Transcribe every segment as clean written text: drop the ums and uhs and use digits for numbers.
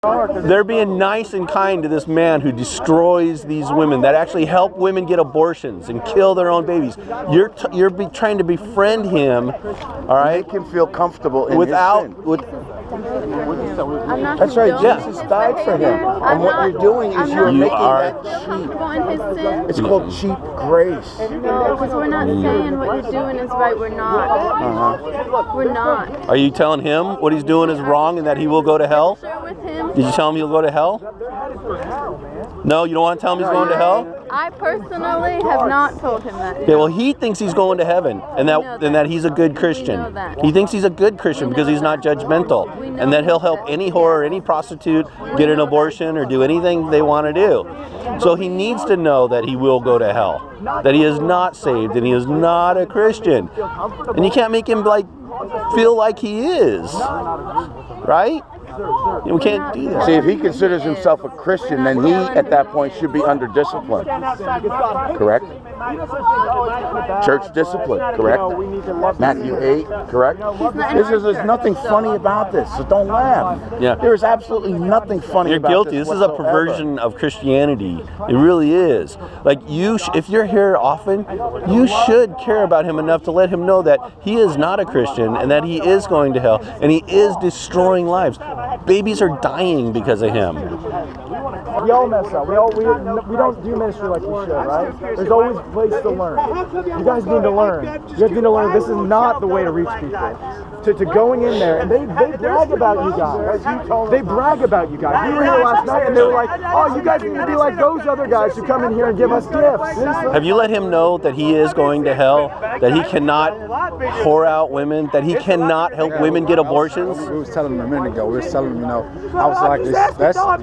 They're being nice and kind to this man who destroys these women, that actually help women get abortions and kill their own babies. You're trying to befriend him, all right? Make him feel comfortable in without his sin. That's right. Jesus died for him, and what you're doing is you're making that cheap. It's called cheap grace. No, because we're not saying what you're doing is right. We're not. We're not. Are you telling him what he's doing is wrong and that he will go to hell? Share with him. Did you tell him he'll go to hell? No, you don't want to tell him he's going to hell? I personally have not told him that. Okay, well, he thinks he's going to heaven, and that he's a good Christian. He thinks he's a good Christian because he's not judgmental, and that he'll help any whore, any prostitute get an abortion or do anything they want to do. So he needs to know that he will go to hell, that he is not saved, and he is not a Christian. And you can't make him feel like he is, right? We can't do that. See, if he considers himself a Christian, then he, at that point, should be under discipline. Correct? Church discipline, correct? Matthew 8, correct? There's nothing funny about this, so don't laugh. Yeah. There is absolutely nothing funny about this. You're guilty. This is a perversion of Christianity. It really is. Like, if you're here often, you should care about him enough to let him know that he is not a Christian and that he is going to hell and he is destroying lives. Babies are dying because of him. We all mess up. We don't do ministry like we should, right? There's always a place to learn. You guys need to learn. You guys need to learn this is not the way to reach people. To going in there, and they brag about you guys. They brag about you guys. We were here last night, and they were like, oh, you guys need to be like those other guys who come in here and give us gifts. Have you let him know that he is going to hell? That he cannot whore out women? That he cannot help women get abortions? We was telling him a minute ago. We was telling him, I was like,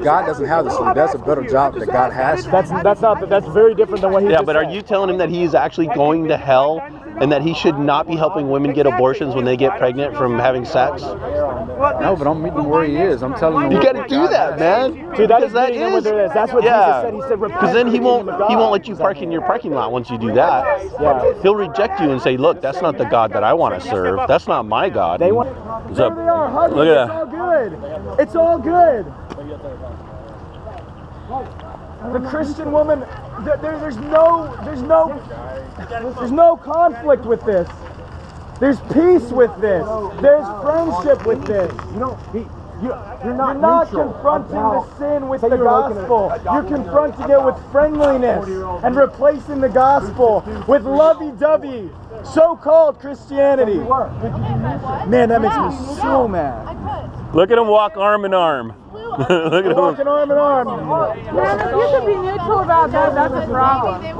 God doesn't have this. That's a better job that God has. That's very different than what he. Yeah, but are you telling him that he's actually going to hell and that he should not be helping women get abortions when they get pregnant from having sex? No, but I'm meeting him where he is. I'm telling him. You got to do that, man. Dude, that's what Jesus said. He said, because then he won't let you park in your parking lot once you do that. Yeah. He'll reject you and say, look, that's not the God that I want to serve. That's not my God. There they are, hugging. Look at that. It's all good. The Christian woman, there's no conflict with this. There's peace with this. There's friendship with this. You're not confronting the sin with the gospel. You're confronting it with friendliness and replacing the gospel with lovey-dovey, so-called Christianity. Man, that makes me so mad. Look at him walk arm in arm. Look at him walking arm in arm. Man, if you could be neutral about that, that's a problem.